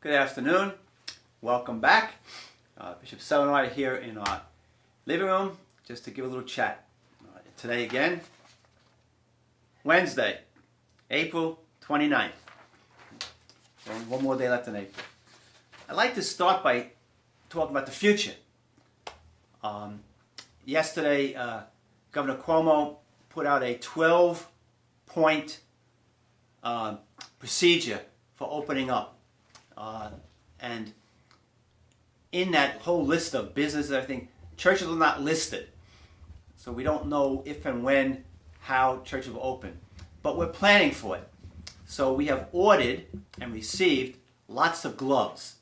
Good afternoon. Welcome back. Bishop Wcela and I are here in our living room just to give a little chat. Today again, Wednesday, April 29th. Only one more day left in April. I'd like to start by talking about the future. Yesterday, Governor Cuomo put out a 12-point procedure for opening up. And in that whole list of businesses and everything, churches are not listed. So we don't know if and when, how churches will open. But we're planning for it. So we have ordered and received lots of gloves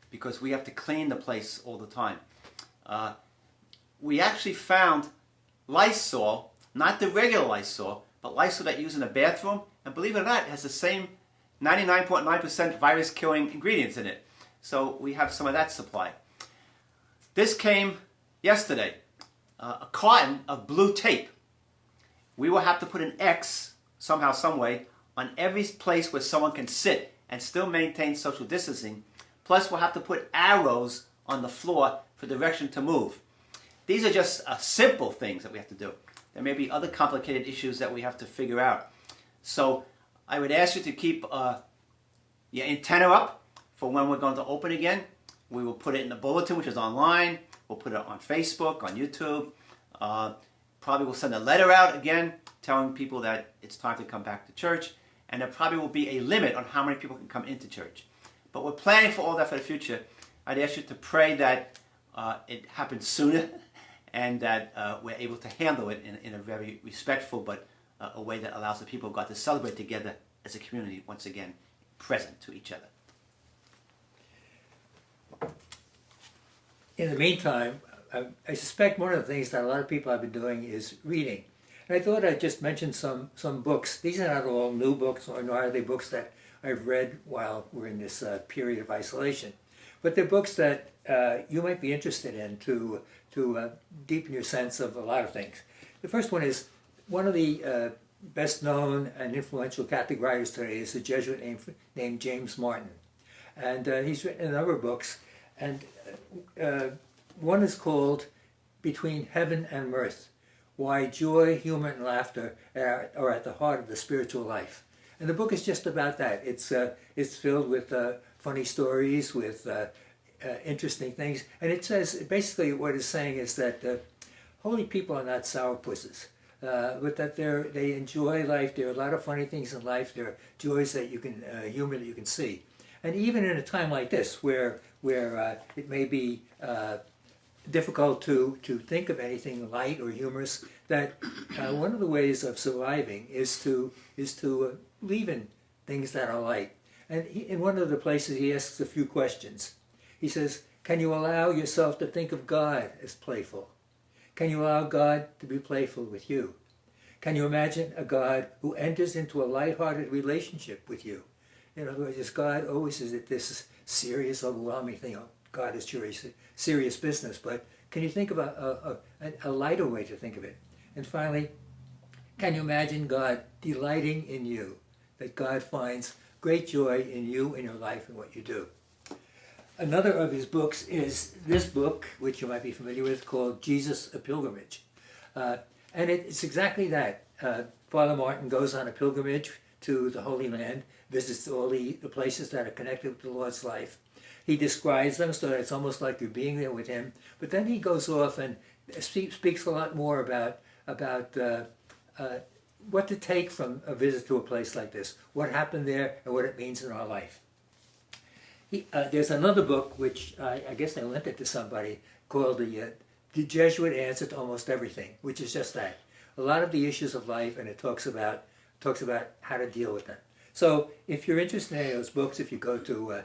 because we have to clean the place all the time. We actually found Lysol, not the regular Lysol, but Lysol that you use in a bathroom. And believe it or not, it has the same 99.9% virus-killing ingredients in it. So we have some of that supply. This came yesterday, a carton of blue tape. We will have to put an X, somehow, some way, on every place where someone can sit and still maintain social distancing. Plus, we'll have to put arrows on the floor for direction to move. These are just simple things that we have to do. There may be other complicated issues that we have to figure out. So I would ask you to keep your antenna up for when we're going to open again. We will put it in the bulletin, which is online. We'll put it on Facebook, on YouTube. Probably we'll send a letter out again telling people that it's time to come back to church. And there probably will be a limit on how many people can come into church. But we're planning for all that for the future. I'd ask you to pray that it happens sooner and that we're able to handle it in a very respectful but a way that allows the people of God to celebrate together as a community, once again, present to each other. In the meantime, I suspect one of the things that a lot of people have been doing is reading. And I thought I'd just mention some books. These are not all new books, nor are they books that I've read while we're in this period of isolation. But they're books that you might be interested in to deepen your sense of a lot of things. The first one is one of the best known and influential Catholic writers today is a Jesuit named James Martin. And he's written a number of books. And one is called Between Heaven and Mirth, Why Joy, Humor, and Laughter are at the Heart of the Spiritual Life. And the book is just about that. It's filled with funny stories, with interesting things. And it says, basically what it's saying is that holy people are not sourpusses, but that they enjoy life. There are a lot of funny things in life. There are joys that you can, humor that you can see. And even in a time like this, where it may be difficult to think of anything light or humorous, that one of the ways of surviving is to believe in things that are light. And in one of the places he asks a few questions. He says, can you allow yourself to think of God as playful? Can you allow God to be playful with you? Can you imagine a God who enters into a lighthearted relationship with you? In other words, God always is this serious, overwhelming thing. Oh, God is serious business. But can you think of a lighter way to think of it? And finally, can you imagine God delighting in you? That God finds great joy in you, in your life, and what you do. Another of his books is this book, which you might be familiar with, called Jesus, a Pilgrimage. And it's exactly that. Father Martin goes on a pilgrimage to the Holy Land, visits all the places that are connected with the Lord's life. He describes them so that it's almost like you're being there with him. But then he goes off and speaks a lot more about what to take from a visit to a place like this, what happened there, and what it means in our life. There's another book, which I guess I lent it to somebody, called The Jesuit Answer to Almost Everything, which is just that. A lot of the issues of life, and it talks about how to deal with them. So if you're interested in any of those books, if you go to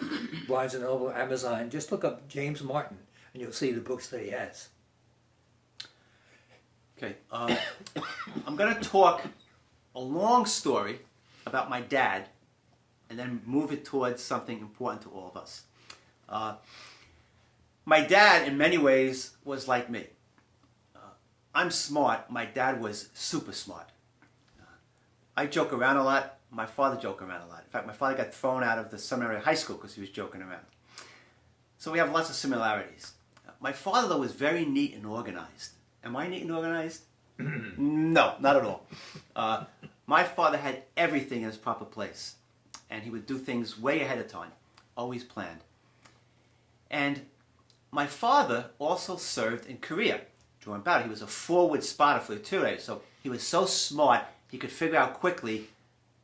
Barnes & Noble or Amazon, just look up James Martin, and you'll see the books that he has. Okay, I'm going to talk a long story about my dad and then move it towards something important to all of us. My dad, in many ways, was like me. I'm smart. My dad was super smart. I joke around a lot. my father joking around a lot. In fact, my father got thrown out of the seminary high school because he was joking around. So we have lots of similarities. My father, though, was very neat and organized. Am I neat and organized? No, not at all. My father had everything in its proper place. And he would do things way ahead of time, always planned. And my father also served in Korea during battle. He was a forward spotter for the artillery, so he was so smart he could figure out quickly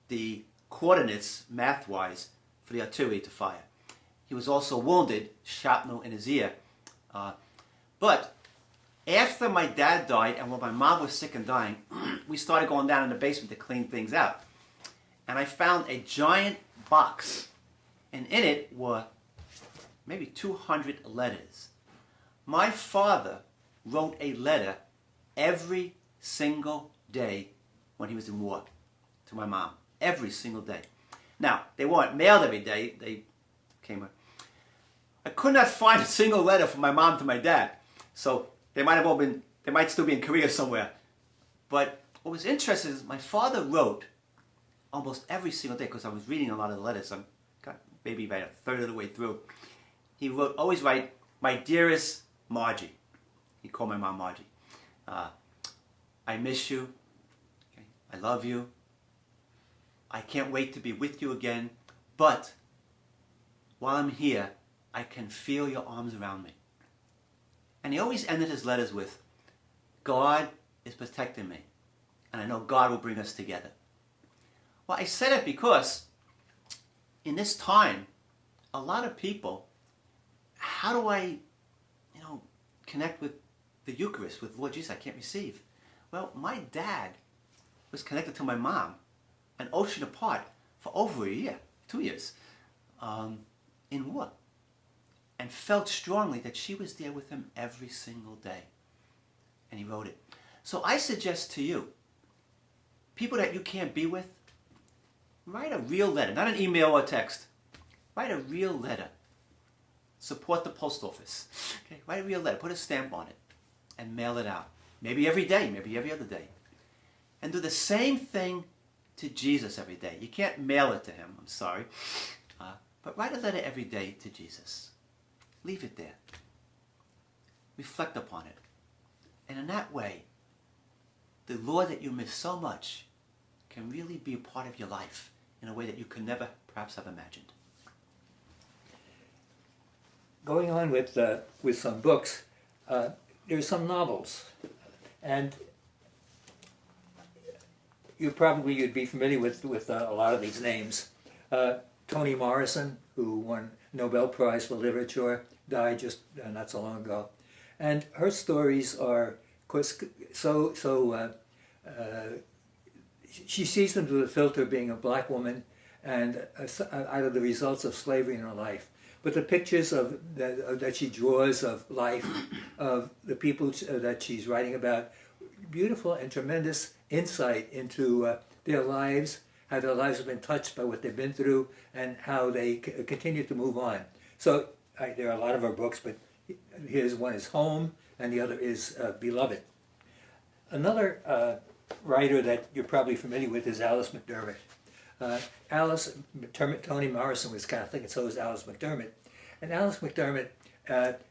the coordinates, math-wise, for the artillery to fire. He was also wounded, shrapnel in his ear. But after my dad died and when my mom was sick and dying, we started going down in the basement to clean things out. And I found a giant box, and in it were maybe 200 letters. My father wrote a letter every single day when he was in war to my mom. Every single day. Now, they weren't mailed every day. They came. I could not find a single letter from my mom to my dad. So they might still be in Korea somewhere. But what was interesting is my father wrote almost every single day, because I was reading a lot of the letters. I got maybe about a third of the way through. He would always write, "My dearest Margie." He called my mom Margie. "I miss you. Okay. I love you. I can't wait to be with you again. But while I'm here, I can feel your arms around me." And he always ended his letters with, "God is protecting me. And I know God will bring us together." Well, I said it because in this time, a lot of people, how do I, connect with the Eucharist, with Lord Jesus? I can't receive. Well, my dad was connected to my mom, an ocean apart, for over a year, 2 years, in war, and felt strongly that she was there with him every single day. And he wrote it. So I suggest to you, people that you can't be with, write a real letter, not an email or text. Write a real letter. Support the post office. Okay, write a real letter, put a stamp on it, and mail it out. Maybe every day, maybe every other day. And do the same thing to Jesus every day. You can't mail it to him, I'm sorry. But write a letter every day to Jesus. Leave it there. Reflect upon it. And in that way, the Lord that you miss so much can really be a part of your life in a way that you could never perhaps have imagined. Going on with some books, there's some novels, and you'd be familiar with a lot of these names. Toni Morrison, who won Nobel Prize for Literature, died just not so long ago, and her stories are, of course, she sees them through the filter of being a black woman and out of the results of slavery in her life. But the pictures that she draws of life, of the people that she's writing about, beautiful and tremendous insight into their lives, how their lives have been touched by what they've been through, and how they continue to move on. So there are a lot of her books, but here's one is Home, and the other is Beloved. Another writer that you're probably familiar with is Alice McDermott. Toni Morrison was Catholic, and so was Alice McDermott. And Alice McDermott,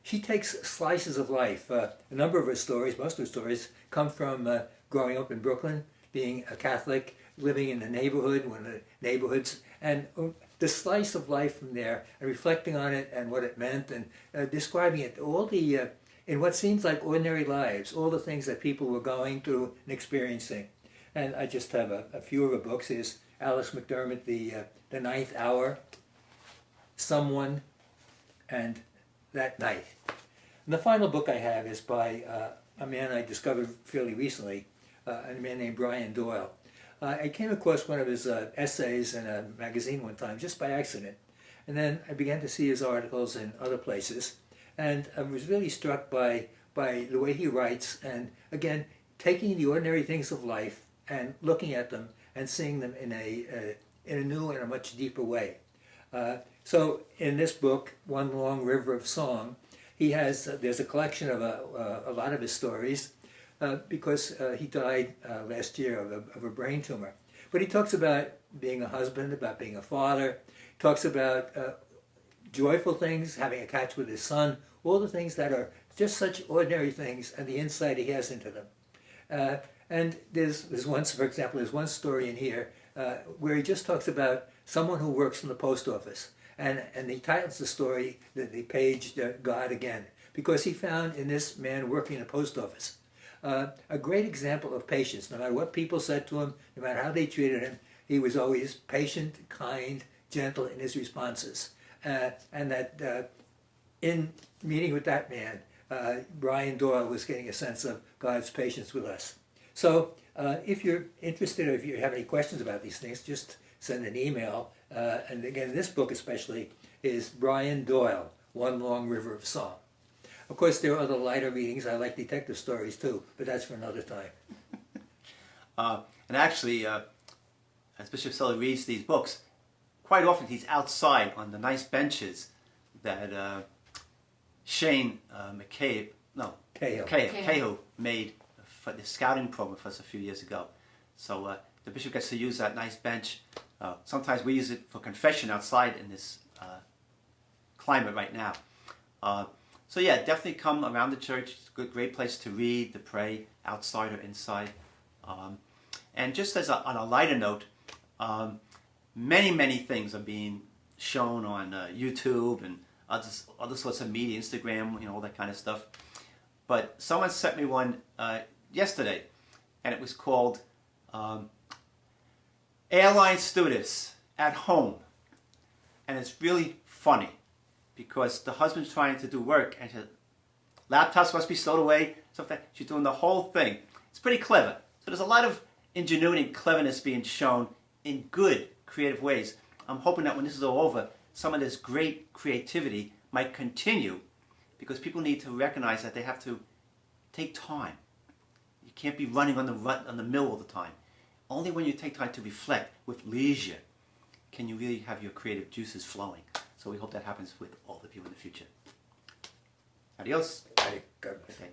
she takes slices of life. A number of her stories, most of her stories, come from growing up in Brooklyn, being a Catholic, living in the neighborhood, one of the neighborhoods, and the slice of life from there, and reflecting on it and what it meant, and describing it, all the, in what seems like ordinary lives, all the things that people were going through and experiencing. And I just have a few of her books. Here's Alice McDermott, The Ninth Hour, Someone, and That Night. And the final book I have is by a man I discovered fairly recently, a man named Brian Doyle. I came across one of his essays in a magazine one time, just by accident. And then I began to see his articles in other places. And I was really struck by the way he writes, and again, taking the ordinary things of life and looking at them and seeing them in a new and a much deeper way. So in this book, One Long River of Song, there's a collection of a lot of his stories because he died last year of a brain tumor. But he talks about being a husband, about being a father, talks about joyful things, having a catch with his son, all the things that are just such ordinary things and the insight he has into them. And there's one, for example, there's one story in here where he just talks about someone who works in the post office. And he titles the story, the page, God Again, because he found in this man working in the post office a great example of patience. No matter what people said to him, no matter how they treated him, he was always patient, kind, gentle in his responses. And that in meeting with that man, Brian Doyle was getting a sense of God's patience with us. So if you're interested or if you have any questions about these things, just send an email. And again, this book especially is Brian Doyle, One Long River of Song. Of course, there are other lighter readings. I like detective stories too, but that's for another time. And actually, as Bishop Wcela reads these books, quite often he's outside on the nice benches that Shane Cahill made for the scouting program for us a few years ago. So the bishop gets to use that nice bench. Sometimes we use it for confession outside in this climate right now. So yeah, definitely come around the church. It's a great place to read, to pray, outside or inside. And just as on a lighter note, many things are being shown on YouTube and other sorts of media, Instagram, all that kind of stuff. But someone sent me one yesterday, and it was called Airline Stewardess at Home. And it's really funny because the husband's trying to do work and his laptops must be stowed away, something. She's doing the whole thing. It's pretty clever. So there's a lot of ingenuity and cleverness being shown in good, creative ways. I'm hoping that when this is all over, some of this great creativity might continue because people need to recognize that they have to take time. You can't be running on the mill all the time. Only when you take time to reflect with leisure can you really have your creative juices flowing. So we hope that happens with all of you in the future. Adios. God bless. Okay.